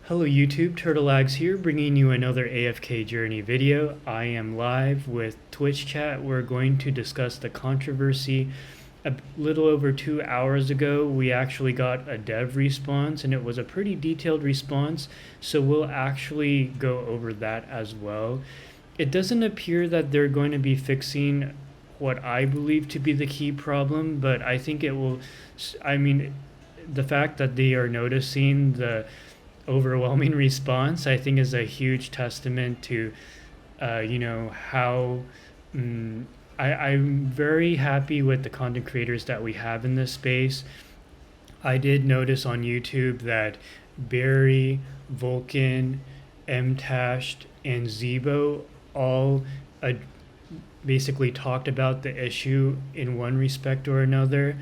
Hello YouTube, TurtleAgs here, bringing you another AFK journey video. I am live with Twitch chat. We're going to discuss the controversy. A little over 2 hours ago, we actually got a dev response, and it was a pretty detailed response, so we'll actually go over that as well. It doesn't appear that they're going to be fixing what I believe to be the key problem, but I think it will. I mean, the fact that they are noticing the overwhelming response, I think, is a huge testament to, how. I'm very happy with the content creators that we have in this space. I did notice on YouTube that Barry, Vulcan, Mtashed, and Zebo all uh, basically talked about the issue in one respect or another.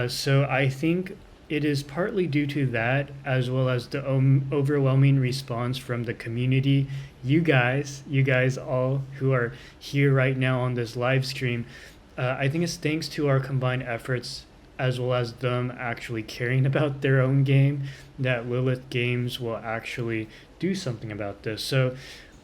So I think it is partly due to that, as well as the overwhelming response from the community. You guys all who are here right now on this live stream, I think it's thanks to our combined efforts, as well as them actually caring about their own game, that Lilith Games will actually do something about this. So,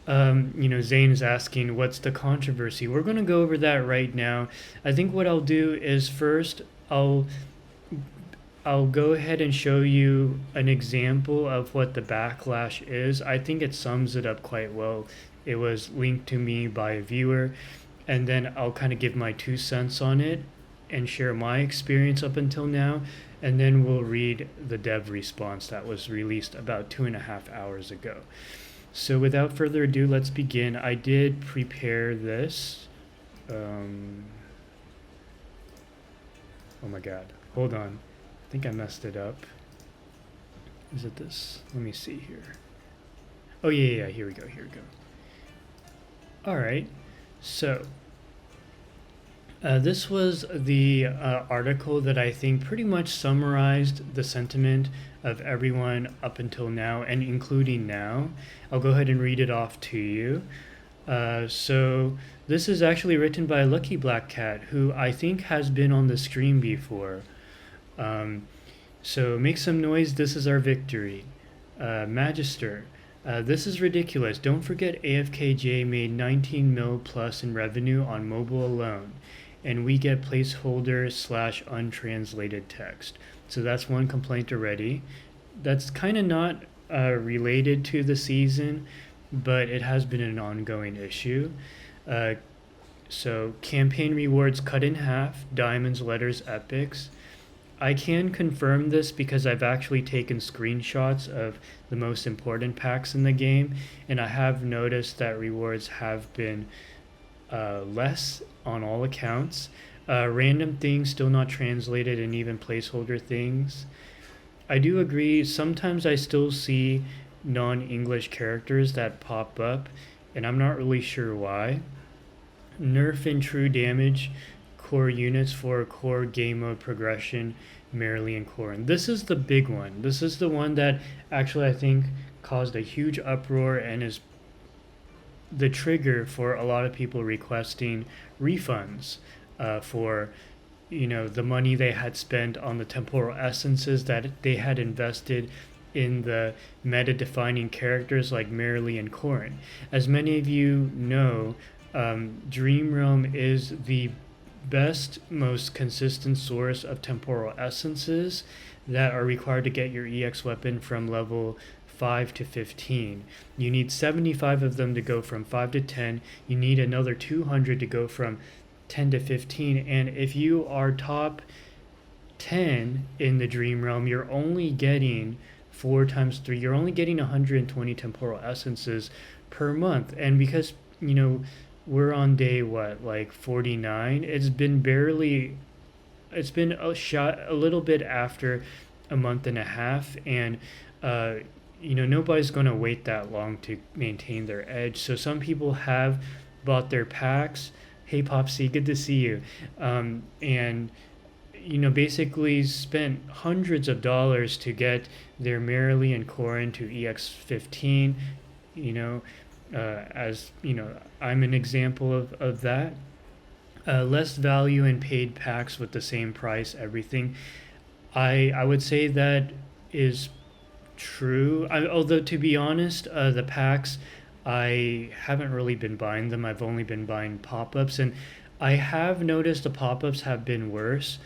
Zane is asking, what's the controversy? We're going to go over that right now. I think what I'll do is first, I'll go ahead and show you an example of what the backlash is. I think it sums it up quite well. It was linked to me by a viewer, and then I'll kind of give my 2 cents on it and share my experience up until now, and then we'll read the dev response that was released about 2.5 hours ago. So without further ado, let's begin. I did prepare this. Oh my god, hold on. I think I messed it up. Is it this? Let me see here. Oh yeah, here we go. All right, so this was the article that I think pretty much summarized the sentiment of everyone up until now, and including now. I'll go ahead and read it off to you. So this is actually written by Lucky Black Cat, who I think has been on the stream before. So make some noise, this is our victory. Magister, this is ridiculous. Don't forget AFKJ made 19 mil plus in revenue on mobile alone, and we get placeholder / untranslated text. So that's one complaint already. That's kind of not related to the season, but it has been an ongoing issue. So campaign rewards cut in half, diamonds, letters, epics. I can confirm this because I've actually taken screenshots of the most important packs in the game, and I have noticed that rewards have been less on all accounts. Random things still not translated, and even placeholder things. I do agree, sometimes I still see non-English characters that pop up, and I'm not really sure why. Nerf and true damage core units for core game mode progression, Merrily and Corin. This is the big one. This is the one that actually I think caused a huge uproar and is the trigger for a lot of people requesting refunds for the money they had spent on the temporal essences that they had invested in the meta-defining characters like Merrily and Corin. As many of you know, Dream Realm is the best, most consistent source of temporal essences that are required to get your EX weapon from level 5 to 15. You need 75 of them to go from 5 to 10. You need another 200 to go from 10 to 15. And if you are top 10 in the Dream Realm, you're only getting 4 times 3. You're only getting 120 temporal essences per month. And because, we're on day 49. It's been a little bit after a month and a half, and nobody's going to wait that long to maintain their edge. So some people have bought their packs. Hey Popsy, good to see you. And basically spent hundreds of dollars to get their Merrily and Corin to EX15. I'm an example of that. Less value in paid packs with the same price, everything. I would say that is true. Although to be honest, the packs, I haven't really been buying them. I've only been buying pop-ups, and I have noticed the pop-ups have been worse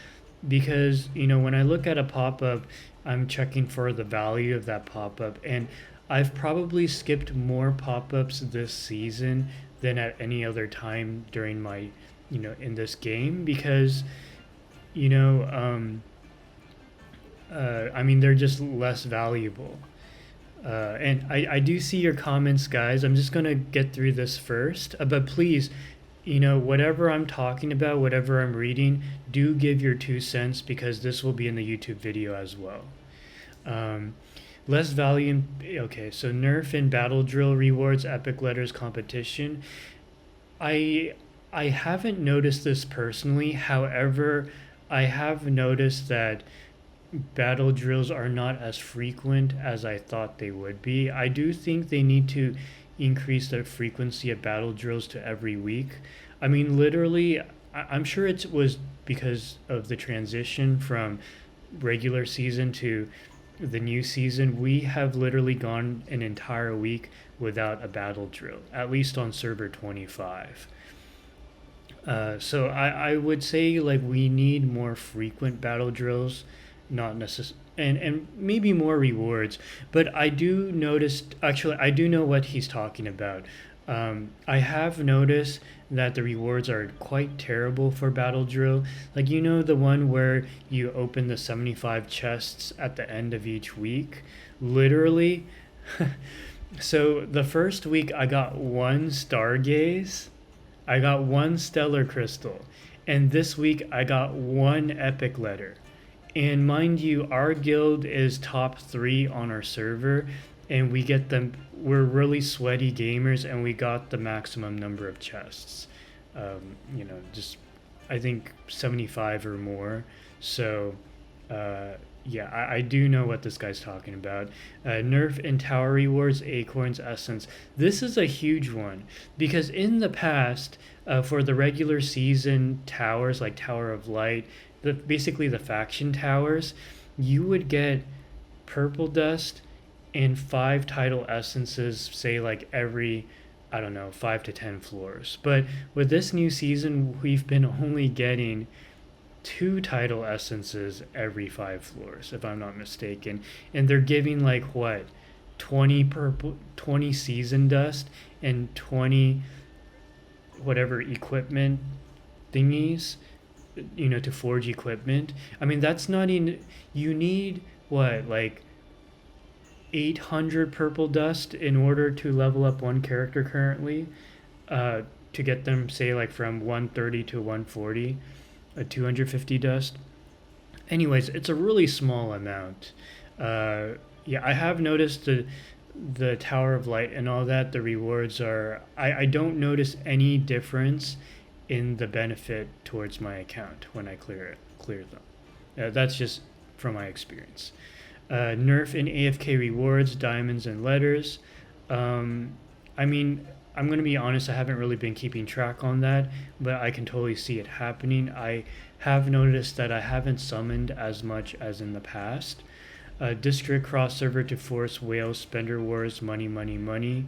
because when I look at a pop-up, I'm checking for the value of that pop-up, and I've probably skipped more pop-ups this season than at any other time during my in this game because you know um, I mean, they're just less valuable. And I do see your comments, guys. I'm just going to get through this first. But please, whatever I'm talking about, whatever I'm reading, do give your 2 cents because this will be in the YouTube video as well. Um, Less value okay, so nerf in battle drill rewards, epic letters competition. I I haven't noticed this personally. However, I have noticed that battle drills are not as frequent as I thought they would be. I do think they need to increase the frequency of battle drills to every week. I mean, literally, I'm sure it was because of the transition from regular season to the new season. We have literally gone an entire week without a battle drill, at least on server 25. So I would say like we need more frequent battle drills, not necessarily, and maybe more rewards. But I do notice, actually, I do know what he's talking about. I have noticed that the rewards are quite terrible for battle drill. Like the one where you open the 75 chests at the end of each week, literally. So the first week I got one Stargaze. I got one Stellar Crystal, and this week I got one Epic Letter. And mind you, our guild is top 3 on our server, and we get them. We're really sweaty gamers, and we got the maximum number of chests. Just I think 75 or more. So, yeah, I do know what this guy's talking about. Nerf in tower rewards, acorns, essence. This is a huge one because in the past, for the regular season towers like Tower of Light, basically the faction towers, you would get purple dust and 5 title essences, say like every, I don't know, 5 to 10 floors. But with this new season, we've been only getting 2 title essences every 5 floors, if I'm not mistaken. And they're giving like what? 20 purple, 20 season dust, and 20 whatever equipment thingies, to forge equipment. I mean, that's not even, you need what, like 800 purple dust in order to level up one character currently, to get them, say, like from 130 to 140, 250 dust. Anyways, it's a really small amount. Yeah, I have noticed the Tower of Light and all that, the rewards are, I don't notice any difference in the benefit towards my account when I clear them. That's just from my experience. Nerf in AFK rewards, diamonds and letters. I mean, I'm going to be honest, I haven't really been keeping track on that, but I can totally see it happening. I have noticed that I haven't summoned as much as in the past. District cross server to force whale spender wars, money, money, money.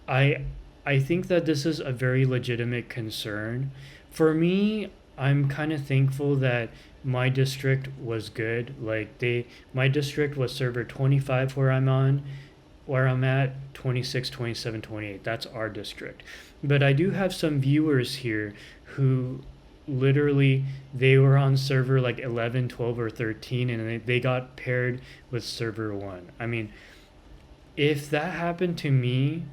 I think that this is a very legitimate concern. For me, I'm kind of thankful that my district was good. Like my district was server 25 where I'm at 26, 27, 28. That's our district. But I do have some viewers here who literally they were on server like 11, 12 or 13 and they got paired with server 1. I mean, if that happened to me,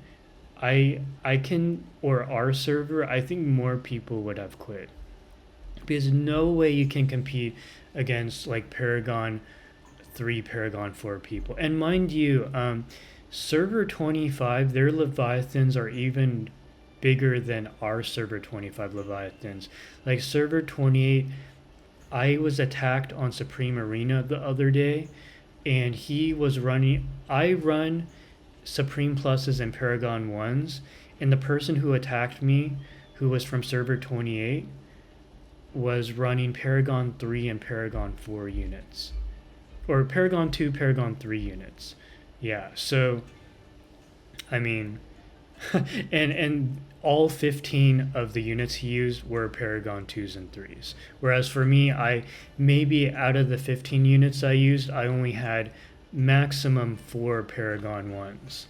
I can, or our server, I think more people would have quit. Because no way you can compete against like Paragon 3, Paragon 4 people. And mind you, server 25, their Leviathans are even bigger than our server 25 Leviathans. Like server 28, I was attacked on Supreme Arena the other day, and he was running, I run Supreme Pluses and Paragon 1s, and the person who attacked me, who was from server 28, was running Paragon 3 and Paragon 4 units. or Paragon 2, Paragon 3 units. Yeah, so I mean, and all 15 of the units he used were Paragon 2s and 3s. Whereas for me, I maybe out of the 15 units I used, I only had maximum 4 Paragon 1s.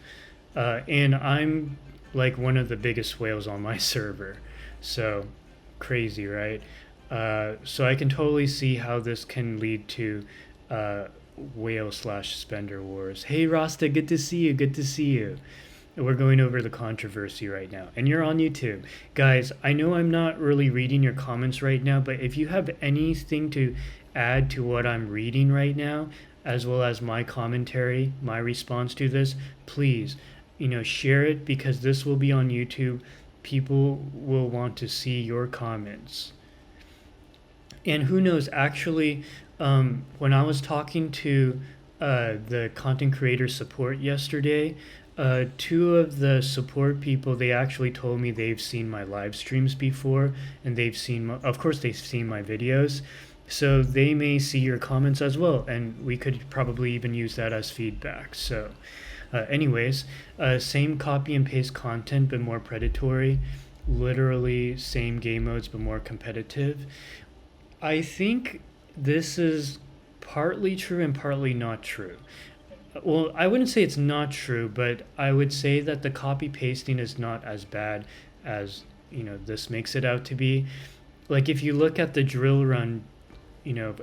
And I'm like one of the biggest whales on my server. So crazy, right? So I can totally see how this can lead to uh, whale slash spender wars. Hey Rasta, good to see you. Good to see you. We're going over the controversy right now, and you're on YouTube. Guys, I know I'm not really reading your comments right now, but if you have anything to add to what I'm reading right now, as well as my commentary, my response to this, please, share it because this will be on YouTube. People will want to see your comments. And who knows, actually, when I was talking to the content creator support yesterday, two of the support people, they actually told me they've seen my live streams before, and they've seen, of course, they've seen my videos. So they may see your comments as well, and we could probably even use that as feedback. So, anyways, same copy and paste content, but more predatory. Literally same game modes, but more competitive. I think this is partly true and partly not true. Well, I wouldn't say it's not true, but I would say that the copy pasting is not as bad as, this makes it out to be. Like if you look at the drill run,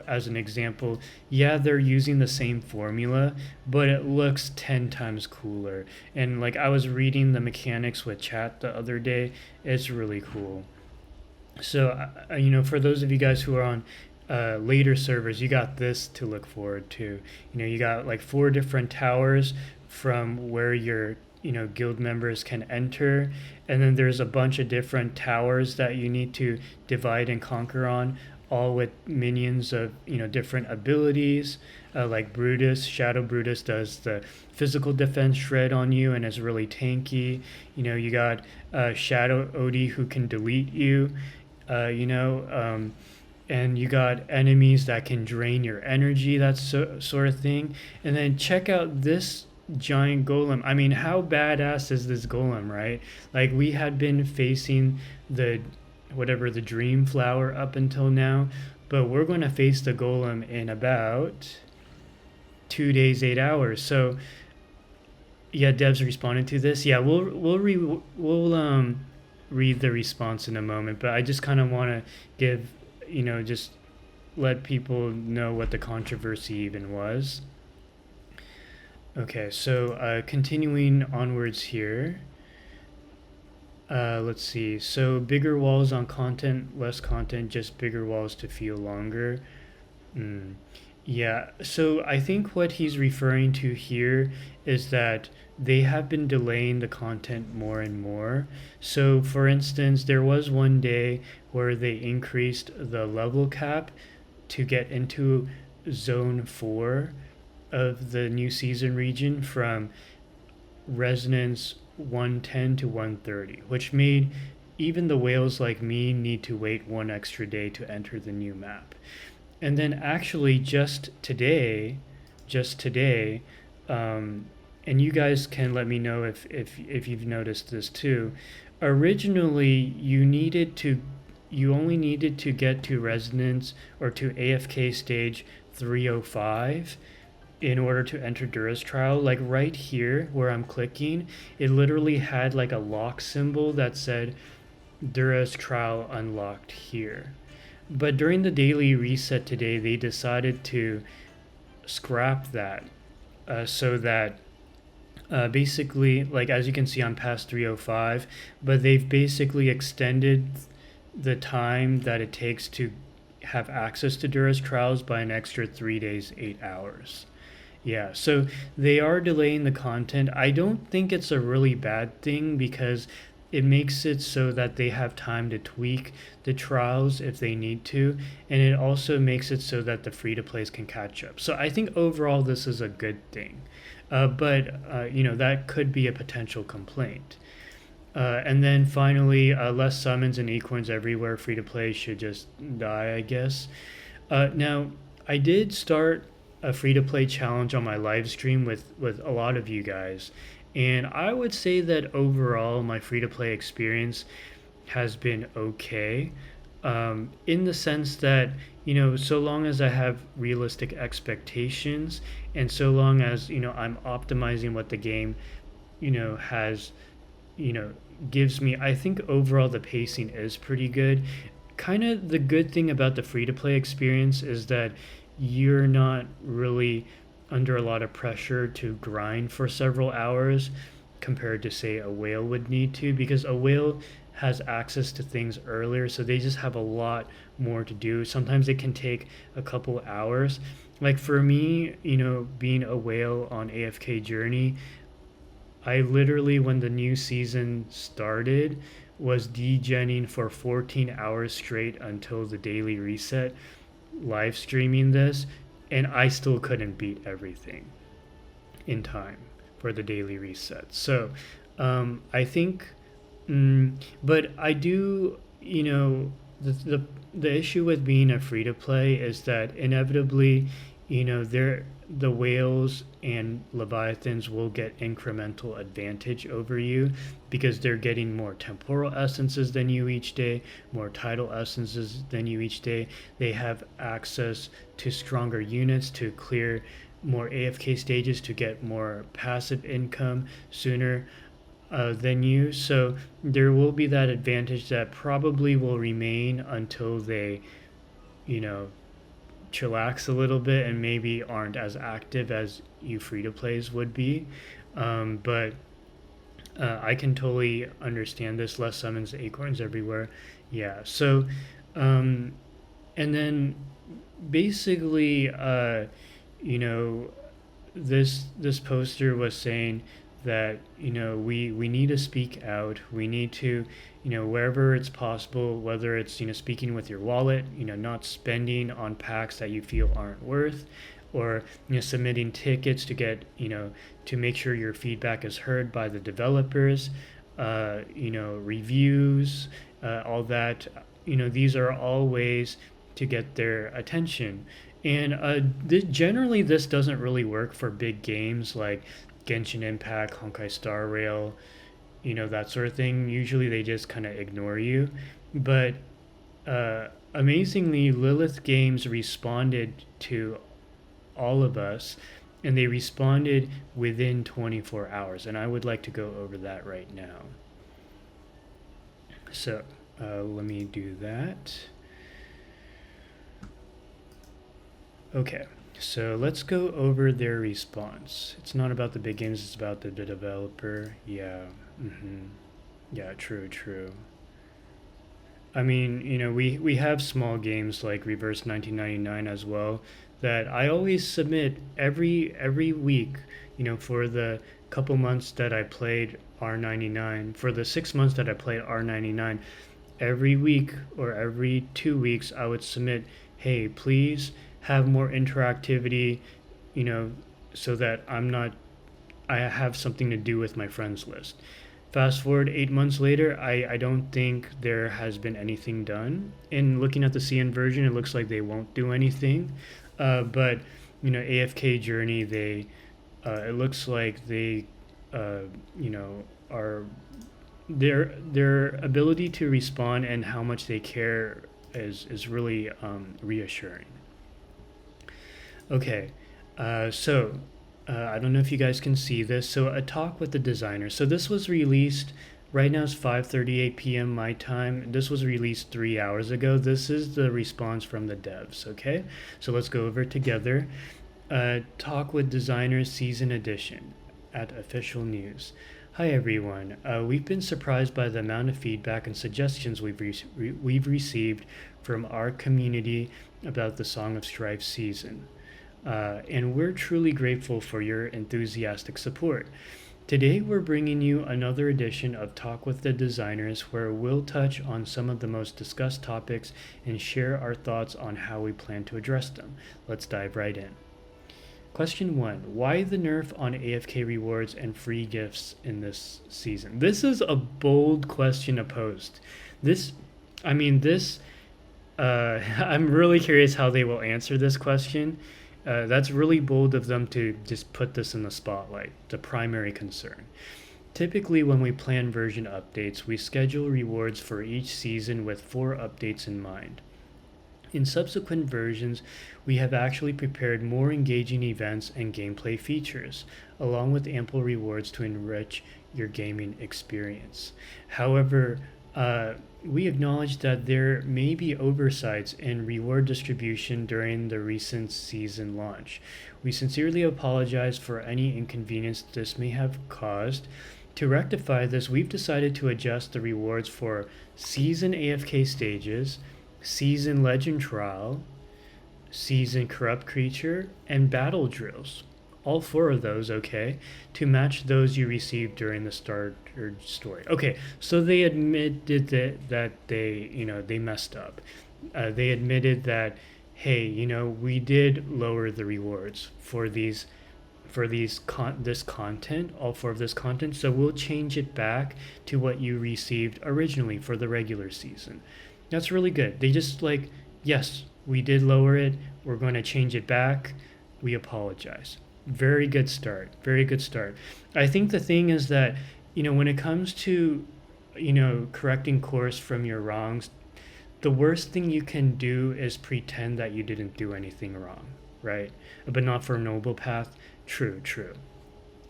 as an example, yeah, they're using the same formula, but it looks 10 times cooler. And like I was reading the mechanics with chat the other day, it's really cool. So, for those of you guys who are on later servers, you got this to look forward to. You got like 4 different towers from where your guild members can enter, and then there's a bunch of different towers that you need to divide and conquer on, all with minions of different abilities. Like Brutus, Shadow Brutus does the physical defense shred on you and is really tanky. You got Shadow Odie who can delete you. And you got enemies that can drain your energy, that sort of thing. And then check out this giant golem. I mean, how badass is this golem, right? Like we had been facing the dream flower up until now, but we're going to face the golem in about 2 days, 8 hours. So yeah, devs responded to this. Yeah, we'll read the response in a moment, but I just kind of want to give, just let people know what the controversy even was. Okay, so continuing onwards here. Let's see. So bigger walls on content, less content, just bigger walls to feel longer. Yeah, so I think what he's referring to here is that they have been delaying the content more and more. So, for instance, there was one day where they increased the level cap to get into Zone 4 of the new season region from Resonance 110 to 130, which made even the whales like me need to wait 1 extra day to enter the new map. And then actually just today, and you guys can let me know if you've noticed this too. Originally, you only needed to get to Resonance or to AFK stage 305 in order to enter Dura's trial. Like right here where I'm clicking, it literally had like a lock symbol that said Dura's trial unlocked here. But during the daily reset today, they decided to scrap that, so that basically, like as you can see, I'm past 305, but they've basically extended the time that it takes to have access to Dura's trials by an extra 3 days, 8 hours. Yeah, so they are delaying the content. I don't think it's a really bad thing because it makes it so that they have time to tweak the trials if they need to, and it also makes it so that the free-to-plays can catch up. So I think overall this is a good thing, but that could be a potential complaint. And then finally, less summons and equins everywhere. Free-to-play should just die, I guess. Now, I did start a free to play challenge on my live stream with a lot of you guys. And I would say that overall, my free to play experience has been okay, in the sense that, so long as I have realistic expectations, and so long as, I'm optimizing what the game, has, you know, gives me, I think overall the pacing is pretty good. Kind of the good thing about the free to play experience is that you're not really under a lot of pressure to grind for several hours compared to, say, a whale would need to, because a whale has access to things earlier, so they just have a lot more to do. Sometimes it can take a couple hours. Like for me, being a whale on AFK Journey, I literally, when the new season started, was degenning for 14 hours straight until the daily reset, live streaming this, and I still couldn't beat everything in time for the daily reset. So I think, but I do, the issue with being a free to play is that inevitably, the whales and leviathans will get incremental advantage over you because they're getting more temporal essences than you each day, more tidal essences than you each day. They have access to stronger units to clear more AFK stages to get more passive income sooner than you. So there will be that advantage that probably will remain until they, you know, chillax a little bit and maybe aren't as active as you free to plays would be. But I can totally understand this. Less summons, acorns everywhere. Yeah. So, and then basically, you know, this poster was saying that we need to speak out. We need to, wherever it's possible, whether it's speaking with your wallet, not spending on packs that you feel aren't worth, or submitting tickets to get to make sure your feedback is heard by the developers, reviews, all that. These are all ways to get their attention. And generally, this doesn't really work for big games like Genshin Impact, Honkai Star Rail, that sort of thing. Usually they just kind of ignore you. But amazingly, Lilith Games responded to all of us, and they responded within 24 hours. And I would like to go over that right now. So let me do that. Okay, so let's go over their response. It's not about the big games, it's about the developer. Yeah, yeah, true. I mean, we have small games like Reverse 1999 as well that I always submit every week, for the couple months that I played R99, for the 6 months that I played R99, every week or every 2 weeks I would submit, hey, please have more interactivity, so that I have something to do with my friends list. Fast forward 8 months later, I don't think there has been anything done. And looking at the CN version, it looks like they won't do anything. But AFK Journey, they it looks like they are their ability to respond and how much they care is really reassuring. Okay, so I don't know if you guys can see this. So a talk with the designer. So this was released, right now it's 5:38 p.m. my time. This was released 3 hours ago. This is the response from the devs, okay? So let's go over it together. Talk with designer season edition at official news. Hi everyone. We've been surprised by the amount of feedback and suggestions we've received from our community about the Song of Strife season. And we're truly grateful for your enthusiastic support. Today we're bringing you another edition of Talk with the Designers, where we'll touch on some of the most discussed topics and share our thoughts on how we plan to address them. Let's dive right in. Question 1. Why the nerf on AFK rewards and free gifts in this season? This is a bold question to post. I'm really curious how they will answer this question. That's really bold of them to just put this in the spotlight, the primary concern. Typically, when we plan version updates, we schedule rewards for each season with 4 updates in mind. In subsequent versions, we have actually prepared more engaging events and gameplay features, along with ample rewards to enrich your gaming experience. However, we acknowledge that there may be oversights in reward distribution during the recent season launch. We sincerely apologize for any inconvenience this may have caused. To rectify this, we've decided to adjust the rewards for season AFK stages, season legend trial, season corrupt creature, and battle drills. All 4 of those, okay, to match those you received during the starter story. Okay, so they admitted that they messed up. They admitted that, hey, we did lower the rewards for this content, all 4 of this content, so we'll change it back to what you received originally for the regular season. That's really good. They just yes, we did lower it. We're going to change it back. We apologize. Very good start. Very good start. I think the thing is that, when it comes to, correcting course from your wrongs, the worst thing you can do is pretend that you didn't do anything wrong, right? But not for a noble path. True, true.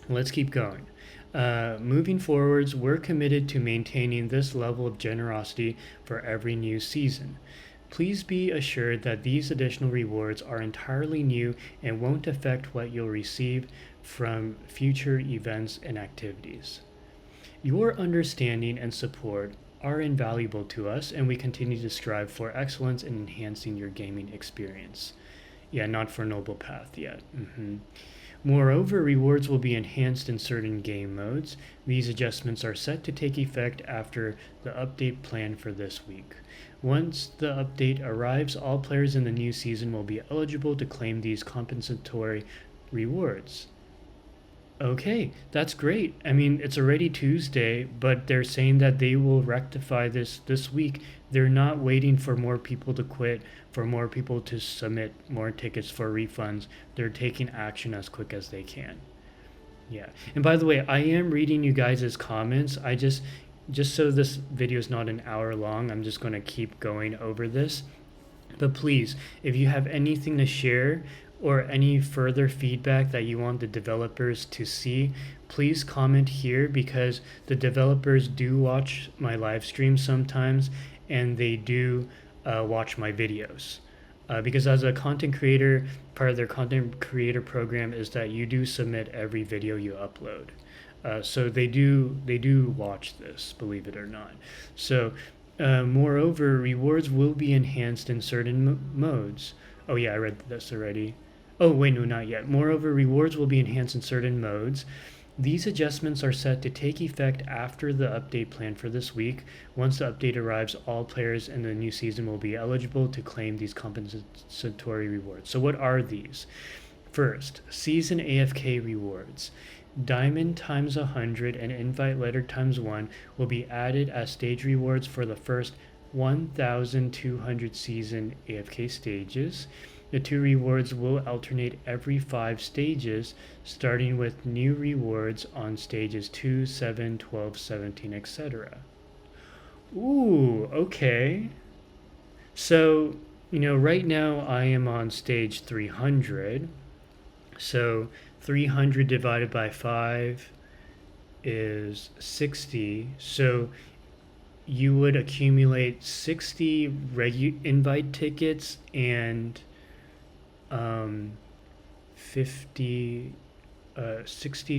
Let's keep going. Moving forwards, we're committed to maintaining this level of generosity for every new season. Please be assured that these additional rewards are entirely new and won't affect what you'll receive from future events and activities. Your understanding and support are invaluable to us, and we continue to strive for excellence in enhancing your gaming experience. Yeah, not for Noble Path yet. Moreover, rewards will be enhanced in certain game modes. These adjustments are set to take effect after the update planned for this week. Once the update arrives, all players in the new season will be eligible to claim these compensatory rewards. Okay, that's great. I mean, it's already Tuesday, but they're saying that they will rectify this week. They're not waiting for more people to quit, for more people to submit more tickets for refunds. They're taking action as quick as they can. Yeah. And by the way, I am reading you guys' comments. I just so this video is not an hour long, I'm just going to keep going over this. But please, if you have anything to share or any further feedback that you want the developers to see, please comment here, because the developers do watch my live streams sometimes, and they do watch my videos. Because as a content creator, part of their content creator program is that you do submit every video you upload. So they do watch this, believe it or not. So moreover, rewards will be enhanced in certain modes. Oh yeah, I read this already. Oh wait, no, not yet. Moreover, rewards will be enhanced in certain modes. These adjustments are set to take effect after the update planned for this week. Once the update arrives, all players in the new season will be eligible to claim these compensatory rewards. So what are these? First, season AFK rewards. Diamond times 100 and invite letter times 1 will be added as stage rewards for the first 1,200 season AFK stages. The 2 rewards will alternate every 5 stages, starting with new rewards on stages 2, 7, 12, 17, etc. Ooh, okay. So, right now I am on stage 300. So 300 divided by 5 is 60. So you would accumulate 60 invite tickets and 60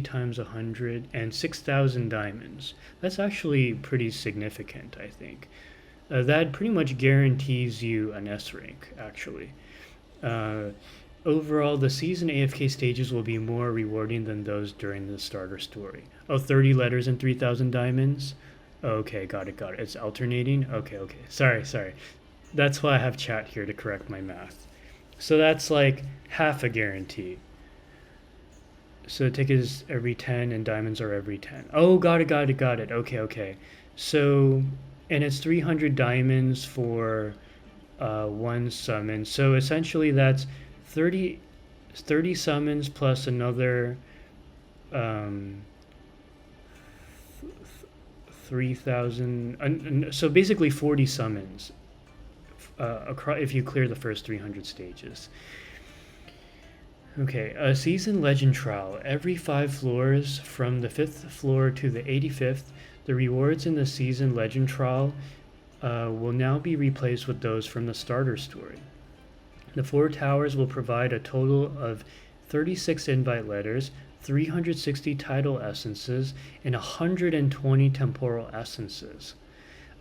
times 100 and 6,000 diamonds. That's actually pretty significant, I think. That pretty much guarantees you an S rank, actually. Overall, the season AFK stages will be more rewarding than those during the starter story. Oh, 30 letters and 3,000 diamonds? Okay, got it. It's alternating? Okay. Sorry. That's why I have chat here to correct my math. So that's like half a guarantee. So the ticket is every 10 and diamonds are every 10. Oh, got it. Okay. So, and it's 300 diamonds for 1 summon. So essentially that's 30 30 summons plus another 3,000. So basically 40 summons if you clear the first 300 stages. Okay, a season legend trial. Every 5 floors from the 5th floor to the 85th, the rewards in the season legend trial will now be replaced with those from the starter story. The 4 towers will provide a total of 36 invite letters, 360 title essences, and 120 temporal essences.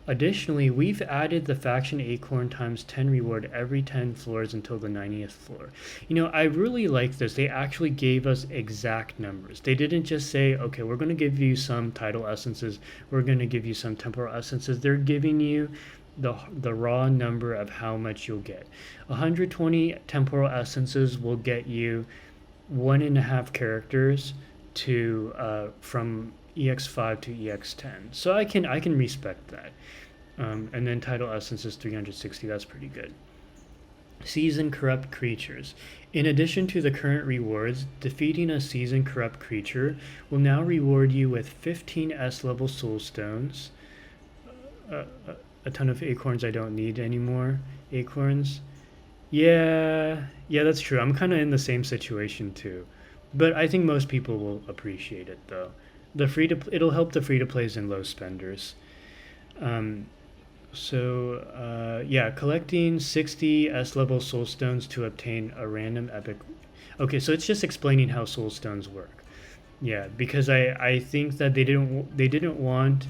Additionally, we've added the faction acorn times 10 reward every 10 floors until the 90th floor. You know, I really like this. They actually gave us exact numbers. They didn't just say, okay, we're going to give you some title essences, we're going to give you some temporal essences. They're giving you the raw number of how much you'll get. 120 temporal essences will get you 1.5 characters to from EX5 to EX10. So I can respect that. And then title essence is 360. That's pretty good. Season corrupt creatures. In addition to the current rewards, defeating a season corrupt creature will now reward you with 15 S level soul stones, a ton of acorns I don't need anymore. Acorns. Yeah, that's true. I'm kind of in the same situation too. But I think most people will appreciate it though. It'll help the free to plays and low spenders. Yeah, collecting 60 S level soul stones to obtain a random epic. Okay, so it's just explaining how soul stones work. Yeah, because I think that they didn't want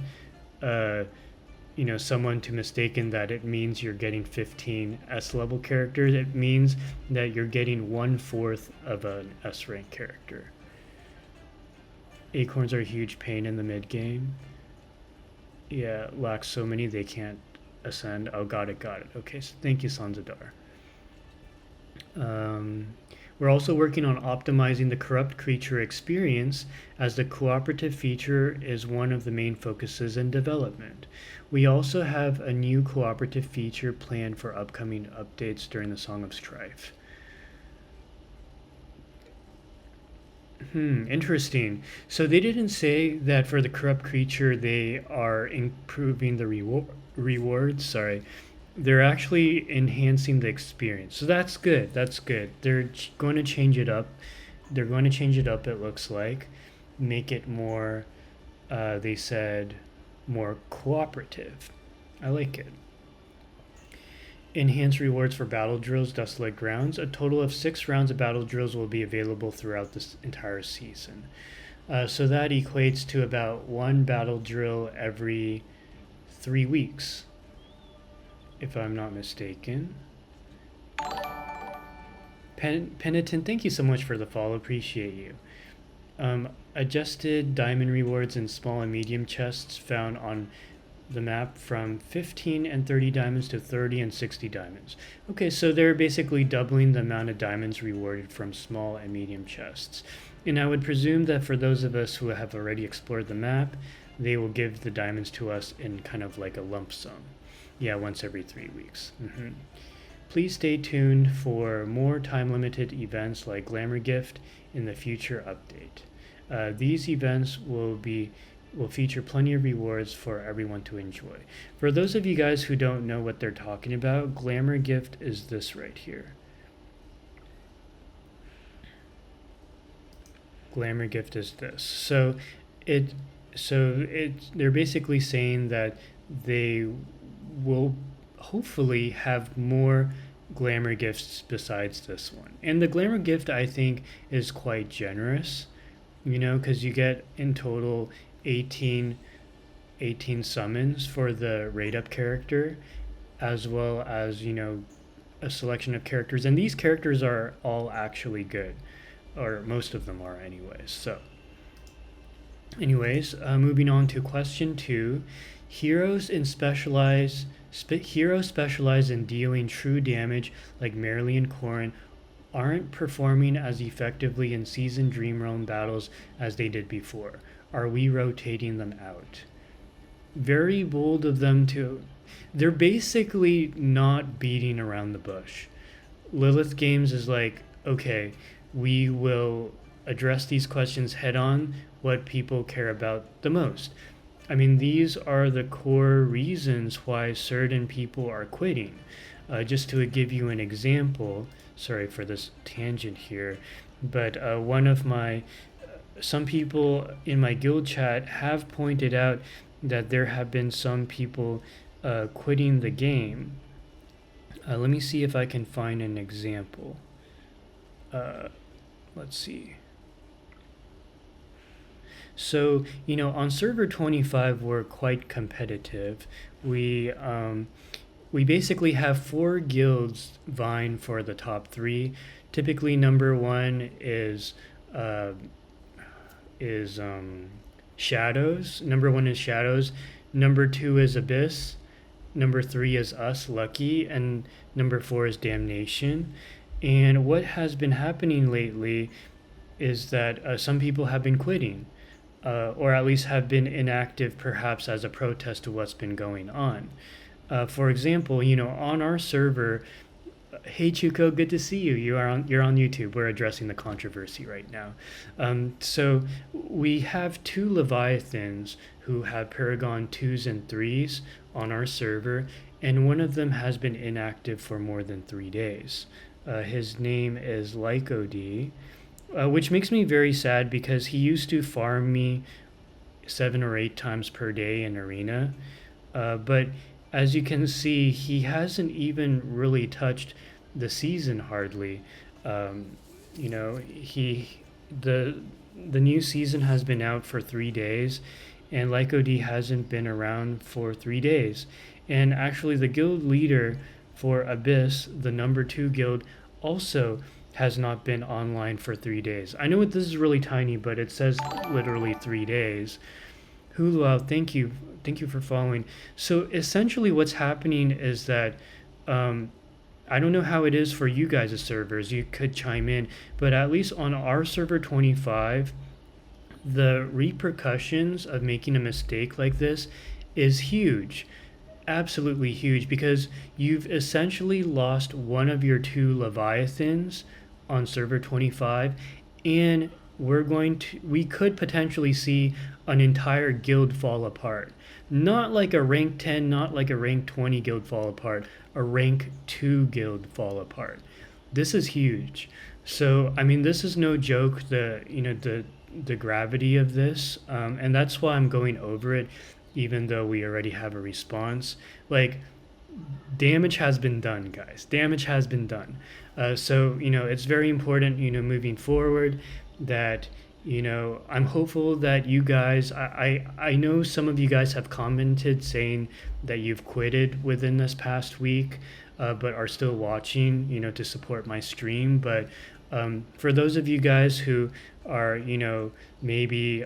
someone to mistaken that it means you're getting 15 S level characters. It means that you're getting 1/4 of an S rank character. Acorns are a huge pain in the mid game. Yeah, lacks so many they can't ascend. Oh, got it. Okay, so thank you, Sanzadar. We're also working on optimizing the corrupt creature experience, as the cooperative feature is one of the main focuses in development. We also have a new cooperative feature planned for upcoming updates during the Song of Strife. Interesting. So they didn't say that for the corrupt creature they are improving the rewards. Sorry. They're actually enhancing the experience. So that's good. They're going to change it up. It looks like. Make it more, they said, more cooperative. I like it. Enhanced rewards for battle drills, Desolate Grounds. A total of 6 rounds of battle drills will be available throughout this entire season. So that equates to about 1 battle drill every 3 weeks, if I'm not mistaken. Penitent, thank you so much for the follow. Appreciate you. Adjusted diamond rewards in small and medium chests found on the map from 15 and 30 diamonds to 30 and 60 diamonds. Okay, so they're basically doubling the amount of diamonds rewarded from small and medium chests. And I would presume that for those of us who have already explored the map, they will give the diamonds to us in kind of like a lump sum. Yeah, once every 3 weeks. Please stay tuned for more time-limited events like Glamour Gift in the future update. These events will feature plenty of rewards for everyone to enjoy. For those of you guys who don't know what they're talking about, Glamour Gift is this right here. Glamour Gift is this. So they're basically saying that they will hopefully have more glamour gifts besides this one. And the glamour gift, I think, is quite generous, because you get in total 18 summons for the rate up character, as well as a selection of characters, and these characters are all actually good, or most of them are anyways. Moving on to question 2. Heroes specialize in dealing true damage, like Merrily and Corrin, aren't performing as effectively in Season Dreamrealm battles as they did before. Are we rotating them out? Very bold of them to... They're basically not beating around the bush. Lilith Games is like, okay, we will address these questions head on, what people care about the most. I mean, these are the core reasons why certain people are quitting. Just to give you an example, sorry for this tangent here, but some people in my guild chat have pointed out that there have been some people quitting the game. Let me see if I can find an example. Let's see. So, on server 25, we're quite competitive. We basically have four guilds vying for the top three. Typically, number one uh, is Shadows. Number one is Shadows. Number two is Abyss. Number three is us, Lucky, and number four is Damnation. And what has been happening lately is that some people have been quitting, or at least have been inactive, perhaps as a protest to what's been going on. For example, on our server, hey Chuko, good to see you. You're on YouTube. We're addressing the controversy right now. So we have two Leviathans who have Paragon 2s and 3s on our server, and one of them has been inactive for more than 3 days. His name is Lycod, which makes me very sad because he used to farm me 7 or 8 times per day in arena. But as you can see, he hasn't even really touched the season hardly. He the new season has been out for 3 days, and Lycod hasn't been around for 3 days. And actually, the guild leader for Abyss, the number two guild, also has not been online for 3 days. I know this is really tiny, but it says literally 3 days. Hulu, thank you for following. So essentially, what's happening is that I don't know how it is for you guys' servers. You could chime in, but at least on our server 25, the repercussions of making a mistake like this is huge. Absolutely huge, because you've essentially lost one of your two Leviathans on server 25, and we could potentially see an entire guild fall apart. Not like a rank 10, not like a rank 20 guild fall apart, a rank 2 guild fall apart. This is huge. So, I mean, this is no joke, the gravity of this, and that's why I'm going over it, even though we already have a response. Like, damage has been done, guys. Damage has been done. So, it's very important, moving forward, that, I'm hopeful that you guys, I know some of you guys have commented saying that you've quitted within this past week, but are still watching, to support my stream. But for those of you guys who are, maybe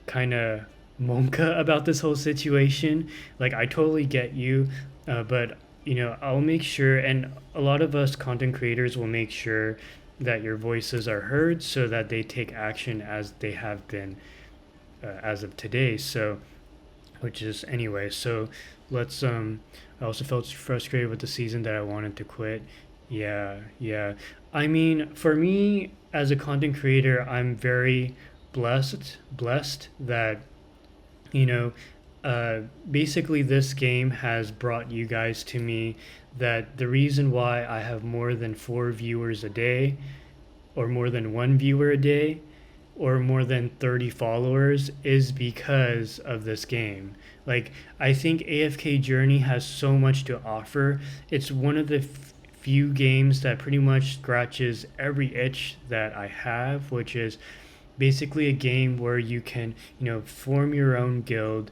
kind of monka about this whole situation, like, I totally get you, but I'll make sure, and a lot of us content creators will make sure that your voices are heard, so that they take action as they have been as of today. So, which is anyway. So let's. I also felt frustrated with the season that I wanted to quit. Yeah. I mean, for me as a content creator, I'm very blessed that you know basically this game has brought you guys to me, that the reason why I have more than 4 viewers a day, or more than 1 viewer a day, or more than 30 followers is because of this game. Like, I think AFK Journey has so much to offer. It's one of the few games that pretty much scratches every itch that I have, which is basically a game where you can, form your own guild,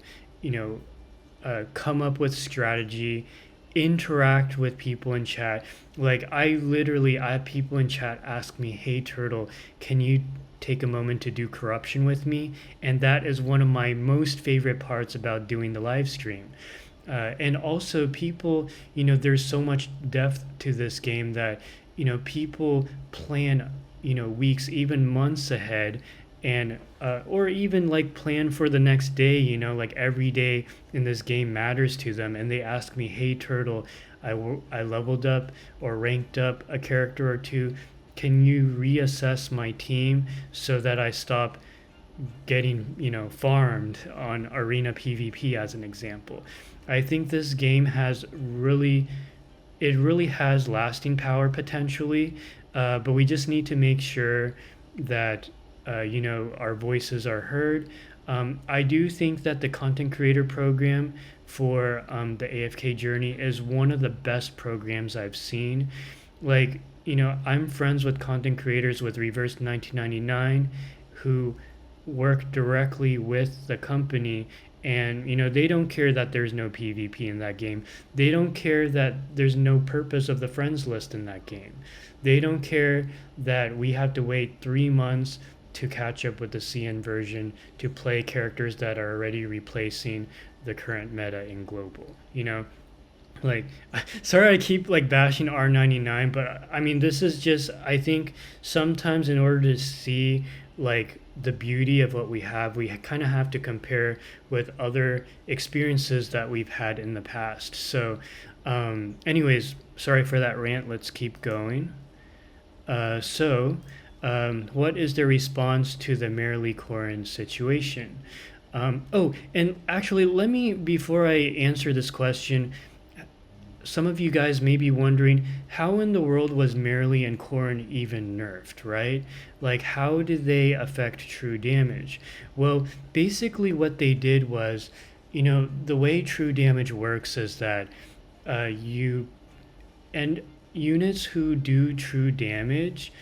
come up with strategy, interact with people in chat. Like, I have people in chat ask me, "Hey Turtle, can you take a moment to do corruption with me?" And that is one of my most favorite parts about doing the live stream. And also, people, there's so much depth to this game that, people plan, weeks, even months ahead, and or even like plan for the next day. Like, every day in this game matters to them, and they ask me, "Hey Turtle, I leveled up or ranked up a character or two. can you reassess my team so that I stop getting, farmed on arena PvP as an example. I think this game really has lasting power potentially, but we just need to make sure that our voices are heard. I do think that the content creator program for the AFK journey is one of the best programs I've seen. Like, I'm friends with content creators with Reverse 1999 who work directly with the company, and they don't care that there's no PvP in that game. They don't care that there's no purpose of the friends list in that game. They don't care that we have to wait 3 months to catch up with the CN version to play characters that are already replacing the current meta in global. Like, sorry I keep like bashing R99, but I mean, this is just, I think sometimes in order to see like the beauty of what we have, we kind of have to compare with other experiences that we've had in the past. So anyways, sorry for that rant. Let's keep going. What is the response to the Merrily Corin situation? And actually, let me, before I answer this question, some of you guys may be wondering, how in the world was Merrily and Corrin even nerfed, right? Like, how did they affect true damage? Well, basically what they did was, the way true damage works is that and units who do true damage,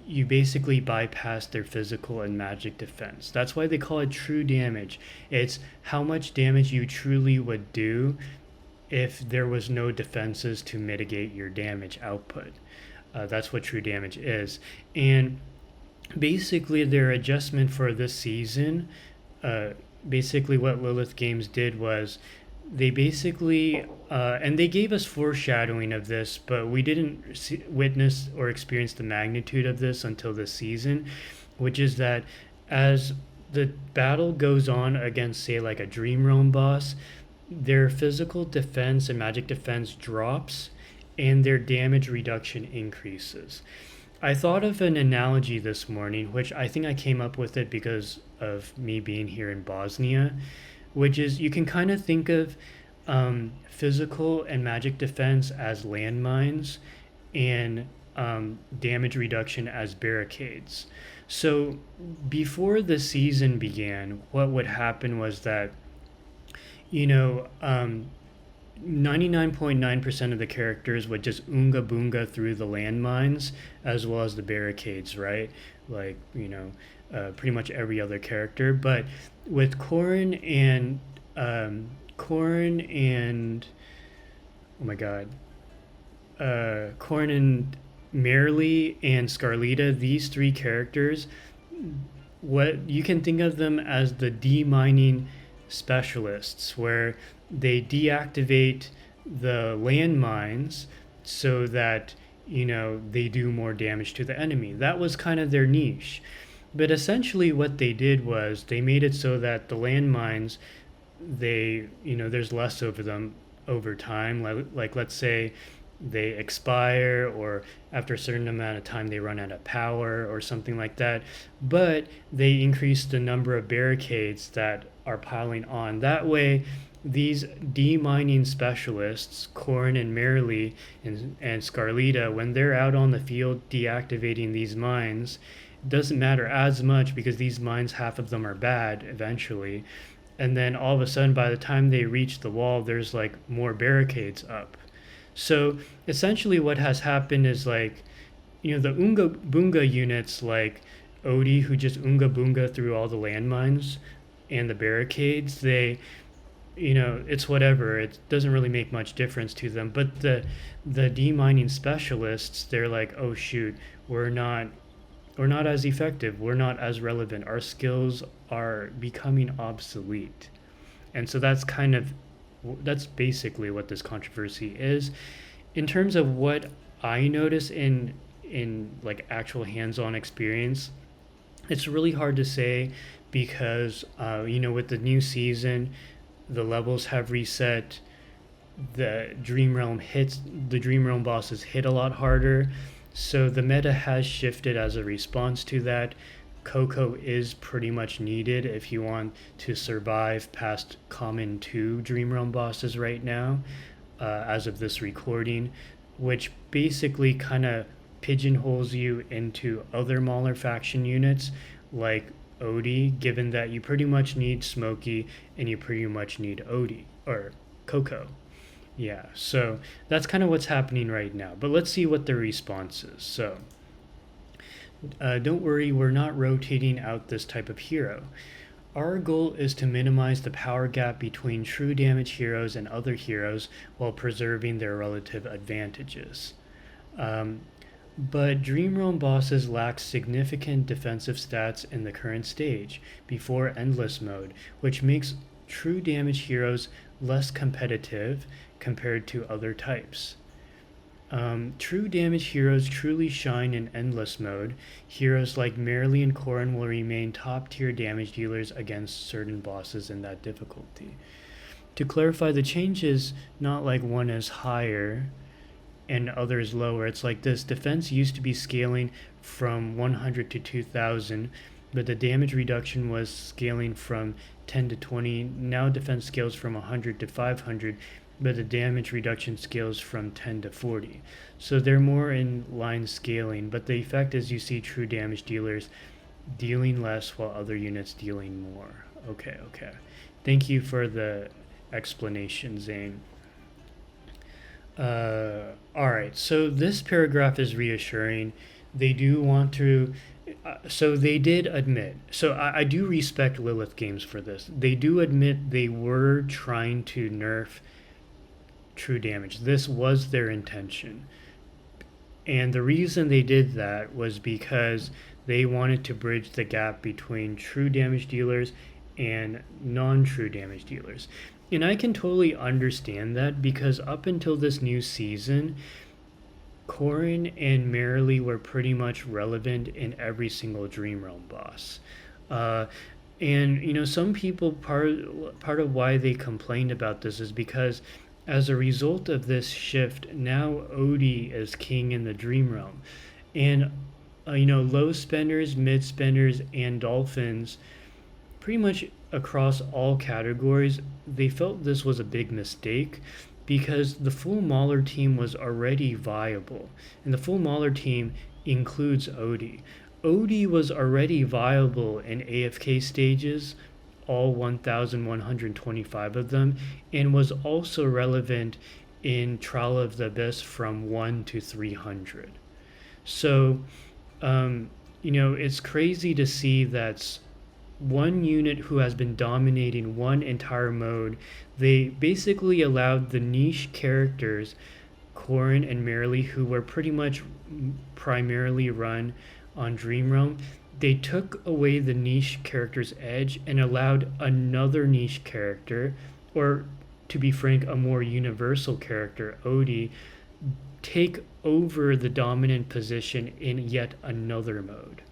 you basically bypass their physical and magic defense. That's why they call it true damage. It's how much damage you truly would do if there was no defenses to mitigate your damage output. That's what true damage is. And basically their adjustment for this season, basically what Lilith Games did was they basically, and they gave us foreshadowing of this, but we didn't witness or experience the magnitude of this until this season, which is that as the battle goes on against, say, like a Dream Realm boss, their physical defense and magic defense drops and their damage reduction increases. I thought of an analogy this morning, which I think I came up with it because of me being here in Bosnia, which is you can kind of think of physical and magic defense as landmines and damage reduction as barricades. So before the season began, what would happen was that 99.9% of the characters would just oonga boonga through the landmines as well as the barricades, right? Like, pretty much every other character. But with Corrin and oh my god, Corrin and Merrily and Scarlita, these three characters, what you can think of them as the demining specialists, where they deactivate the landmines so that they do more damage to the enemy. That was kind of their niche. But essentially what they did was they made it so that the landmines, there's less of them over time. Like let's say they expire, or after a certain amount of time they run out of power or something like that. But they increase the number of barricades that are piling on. That way, these demining specialists, Corrin and Merrily and Scarlita, when they're out on the field deactivating these mines, it doesn't matter as much because these mines, half of them are bad eventually. And then all of a sudden, by the time they reach the wall, there's like more barricades up. So essentially what has happened is like, the Oonga Boonga units like Odie, who just Oonga Boonga through all the landmines and the barricades, they, it's whatever. It doesn't really make much difference to them. But the demining specialists, they're like, oh shoot, we're not as effective. We're not as relevant. Our skills are becoming obsolete. And so that's basically what this controversy is. In terms of what I notice in like actual hands-on experience, it's really hard to say because with the new season, the levels have reset. The Dream Realm bosses hit a lot harder. So the meta has shifted as a response to that. Coco is pretty much needed if you want to survive past common 2 Dream Realm bosses right now, as of this recording, which basically kind of pigeonholes you into other Mauler faction units like Odie, given that you pretty much need Smokey and you pretty much need Odie, or Coco. Yeah, so that's kind of what's happening right now. But let's see what the response is. So, don't worry, we're not rotating out this type of hero. Our goal is to minimize the power gap between true damage heroes and other heroes while preserving their relative advantages. Um, but Dream Realm bosses lack significant defensive stats in the current stage, before Endless Mode, which makes true damage heroes less competitive compared to other types. True damage heroes truly shine in Endless Mode. Heroes like Merrily and Corrin will remain top tier damage dealers against certain bosses in that difficulty. To clarify, the change is not like one is higher and others lower. It's like this: defense used to be scaling from 100 to 2000, but the damage reduction was scaling from 10 to 20. Now defense scales from 100 to 500, but the damage reduction scales from 10 to 40. So they're more in line scaling, but the effect is you see true damage dealers dealing less while other units dealing more. Okay. Thank you for the explanation, Zane. Alright, so this paragraph is reassuring. They do want to. So they did admit. So I do respect Lilith Games for this. They do admit they were trying to nerf true damage. This was their intention. And the reason they did that was because they wanted to bridge the gap between true damage dealers and non-true damage dealers. And I can totally understand that, because up until this new season, Corrin and Merrily were pretty much relevant in every single Dream Realm boss. And some people, part of why they complained about this is because as a result of this shift, now Odie is king in the Dream Realm. And low spenders, mid spenders, and dolphins, pretty much across all categories, they felt this was a big mistake, because the full Mauler team was already viable. And the full Mauler team includes Odie. Odie was already viable in AFK stages, all 1,125 of them, and was also relevant in Trial of the Abyss from 1 to 300. So, it's crazy to see that one unit who has been dominating one entire mode, they basically allowed the niche characters, Corrin and Merrily, who were pretty much primarily run on Dream Realm, they took away the niche character's edge and allowed another niche character, or to be frank, a more universal character, Odie, take over the dominant position in yet another mode.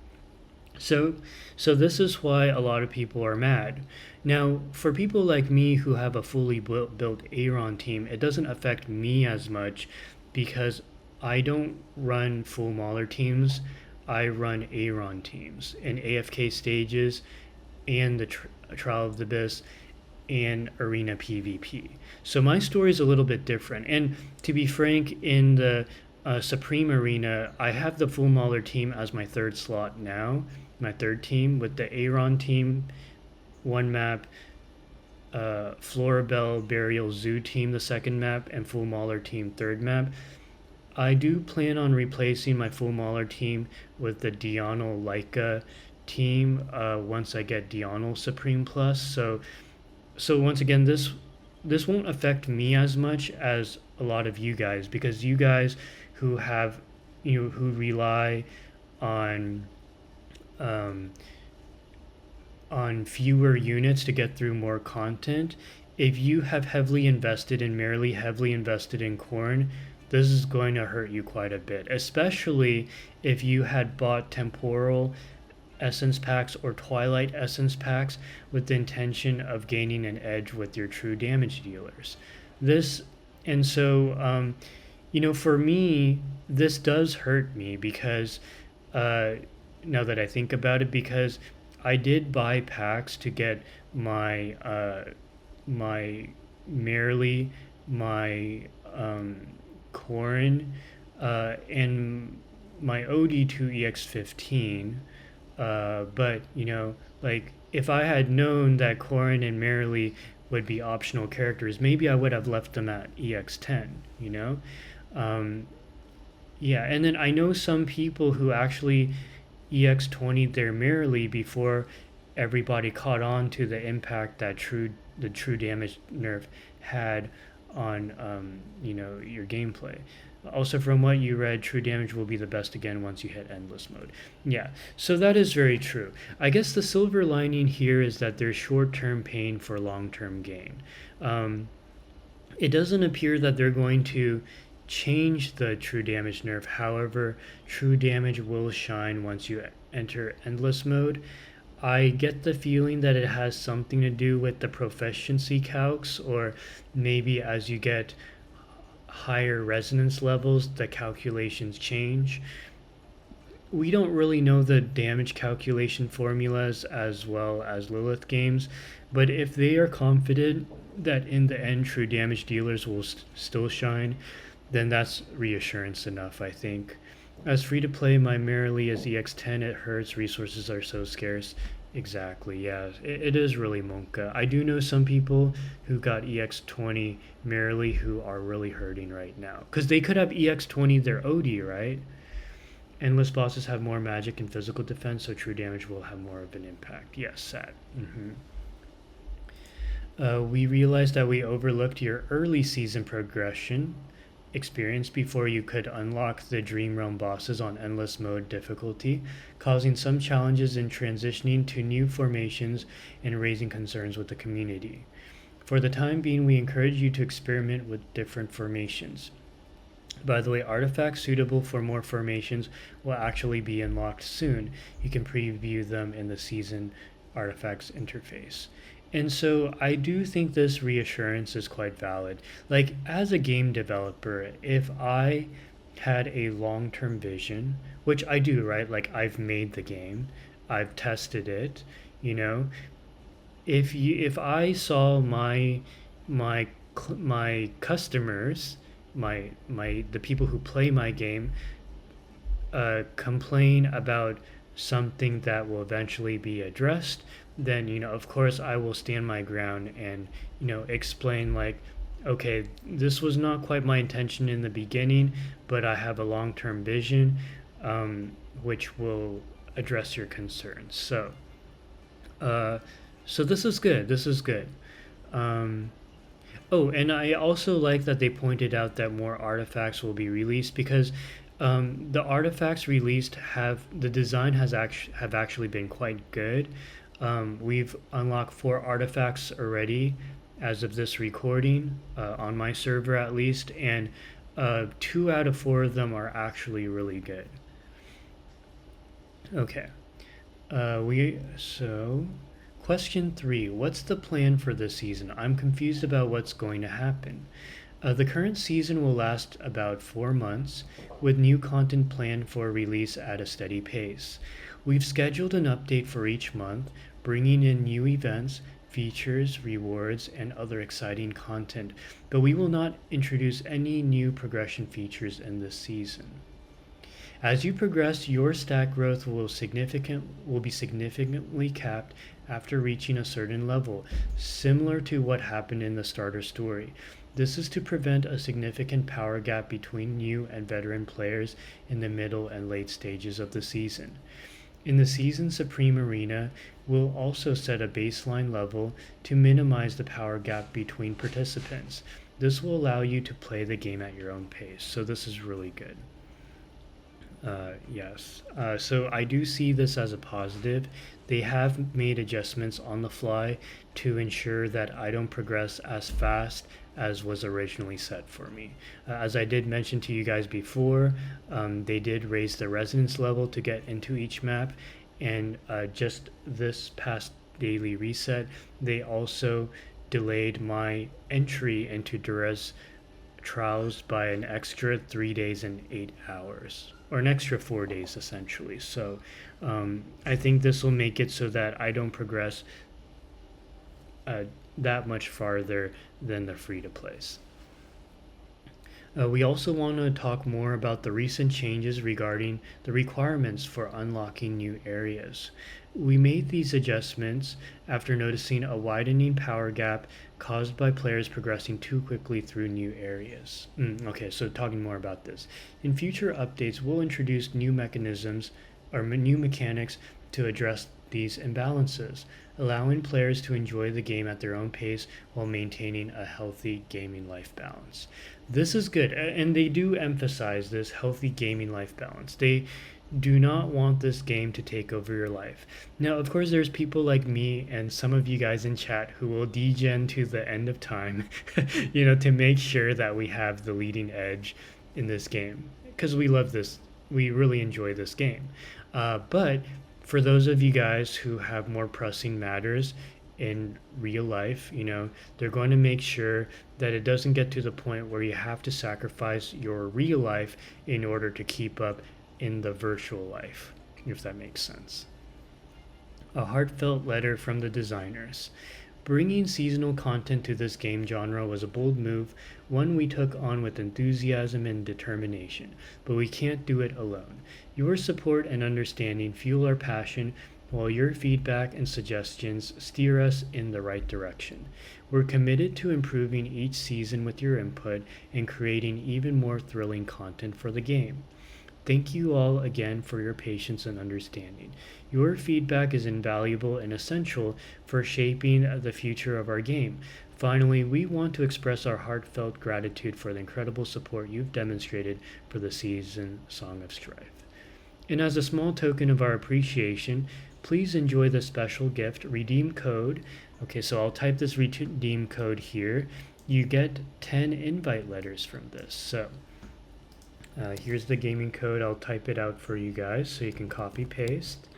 So this is why a lot of people are mad. Now, for people like me who have a fully built Aaron team, it doesn't affect me as much, because I don't run full Mauler teams. I run Aaron teams in AFK stages and the Trial of the Abyss and Arena PvP. So my story is a little bit different. And to be frank, in the Supreme Arena, I have the full Mauler team as my third slot now, my third team, with the Aaron team, one map, Florabelle Burial Zoo team, the second map, and full Mauler team, third map. I do plan on replacing my full Mauler team with the Diano Leica team once I get Diano Supreme Plus. So once again, this won't affect me as much as a lot of you guys, because you guys who have, who rely on fewer units to get through more content, if you have heavily invested in Merrily, heavily invested in Corrin, this is going to hurt you quite a bit, especially if you had bought temporal essence packs or twilight essence packs with the intention of gaining an edge with your true damage dealers. For me, this does hurt me because uh, now that I think about it, because I did buy packs to get my Merely, my Corrin, and my OD2 EX15. But like if I had known that Corrin and Merrily would be optional characters, maybe I would have left them at EX10. Um, yeah, and then I know some people who actually EX20 their Merrily before everybody caught on to the impact that the true damage nerf had on your gameplay. Also, from what you read, true damage will be the best again once you hit endless mode. Yeah, so that is very true. I guess the silver lining here is that there's short-term pain for long-term gain. Um, it doesn't appear that they're going to change the true damage nerf. However, true damage will shine once you enter endless mode. I get the feeling that it has something to do with the proficiency calcs, or maybe as you get higher resonance levels, the calculations change. We don't really know the damage calculation formulas as well as Lilith games, but if they are confident that in the end true damage dealers will still shine, then that's reassurance enough, I think. As free to play, my Merrily is EX10, it hurts, resources are so scarce. Exactly, yeah, it is really Monka. I do know some people who got EX20 Merrily who are really hurting right now. Because they could have EX20 their OD, right? Endless bosses have more magic and physical defense, so true damage will have more of an impact. Yes, sad. We realized that we overlooked your early season progression experience before you could unlock the Dream Realm bosses on Endless Mode difficulty, causing some challenges in transitioning to new formations and raising concerns with the community. For the time being, we encourage you to experiment with different formations. By the way, artifacts suitable for more formations will actually be unlocked soon. You can preview them in the season artifacts interface. And so I do think this reassurance is quite valid. Like, as a game developer, if I had a long term vision, which I do, right? Like, I've made the game, I've tested it, you know. If I saw my my customers, my the people who play my game, complain about something that will eventually be addressed, then of course I will stand my ground and explain like, okay, this was not quite my intention in the beginning, but I have a long-term vision, which will address your concerns. Uh, so this is good. This is good. Um, Oh, and I also like that they pointed out that more artifacts will be released because the artifacts released have the design has actually been quite good. We've unlocked 4 artifacts already as of this recording on my server at least, and 2 out of 4 of them are actually really good. Okay. We so Question 3. What's the plan for this season? I'm confused about what's going to happen. The current season will last about 4 months, with new content planned for release at a steady pace. We've scheduled an update for each month, bringing in new events, features, rewards, and other exciting content, but we will not introduce any new progression features in this season. As you progress, your stat growth will be significantly capped after reaching a certain level, similar to what happened in the starter story. This is to prevent a significant power gap between new and veteran players in the middle and late stages of the season. In the season Supreme Arena, we'll also set a baseline level to minimize the power gap between participants. This will allow you to play the game at your own pace, so this is really good. Yes. So I do see this as a positive. They have made adjustments on the fly to ensure that I don't progress as fast as was originally set for me. As I did mention to you guys before, they did raise the resonance level to get into each map, and just this past daily reset, they also delayed my entry into Durez trials by an extra 3 days and 8 hours, or an extra 4 days essentially. So I think this will make it so that I don't progress uh, that much farther than the free to plays. We also want to talk more about the recent changes regarding the requirements for unlocking new areas. We made these adjustments after noticing a widening power gap caused by players progressing too quickly through new areas. Okay, so talking more about this. In future updates, we'll introduce new mechanisms or new mechanics to address these imbalances, allowing players to enjoy the game at their own pace while maintaining a healthy gaming life balance. This is good, and they do emphasize this healthy gaming life balance. They do not want this game to take over your life. Now, of course, there's people like me and some of you guys in chat who will degen to the end of time, to make sure that we have the leading edge in this game, because we love this. We really enjoy this game. But for those of you guys who have more pressing matters in real life, they're going to make sure that it doesn't get to the point where you have to sacrifice your real life in order to keep up in the virtual life, if that makes sense. A heartfelt letter from the designers. Bringing seasonal content to this game genre was a bold move, one we took on with enthusiasm and determination, but we can't do it alone. Your support and understanding fuel our passion, while your feedback and suggestions steer us in the right direction. We're committed to improving each season with your input and creating even more thrilling content for the game. Thank you all again for your patience and understanding. Your feedback is invaluable and essential for shaping the future of our game. Finally, we want to express our heartfelt gratitude for the incredible support you've demonstrated for the season Song of Strife. And as a small token of our appreciation, please enjoy the special gift, redeem code. Okay, so I'll type this redeem code here. You get 10 invite letters from this. So here's the gaming code. I'll type it out for you guys so you can copy paste.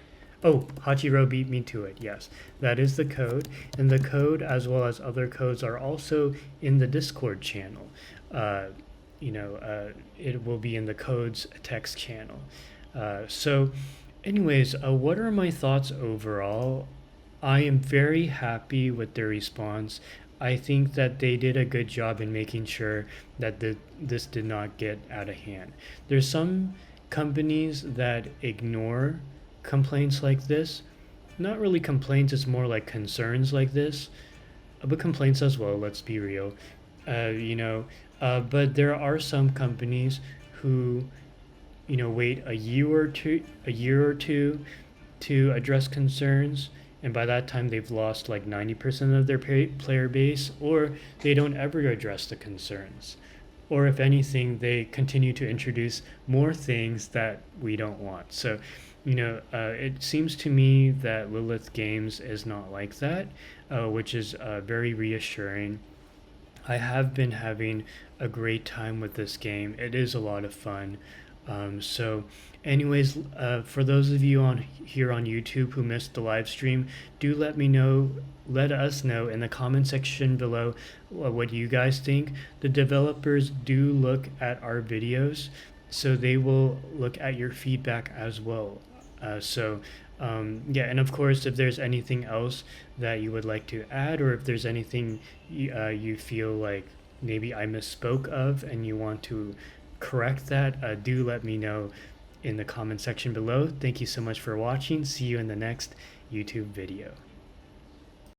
Oh, Hachiro beat me to it. Yes, that is the code. And the code, as well as other codes, are also in the Discord channel. It will be in the codes text channel. Anyways, what are my thoughts overall? I am very happy with the response. I think that they did a good job in making sure that this did not get out of hand. There's some companies that ignore complaints like this. Not really complaints, it's more like concerns like this. But complaints as well, let's be real. But there are some companies who wait a year or two to address concerns, and by that time they've lost like 90% of their player base, or they don't ever address the concerns, or if anything they continue to introduce more things that we don't want. So it seems to me that Lilith Games is not like that, which is very reassuring. I have been having a great time with this game. It is a lot of fun. Anyways, for those of you here on YouTube who missed the live stream, do let us know in the comment section below what you guys think. The developers do look at our videos, so they will look at your feedback as well. And of course, if there's anything else that you would like to add, or if there's anything you feel like maybe I misspoke of and you want to correct that, do let me know in the comment section below. Thank you so much for watching. See you in the next YouTube video.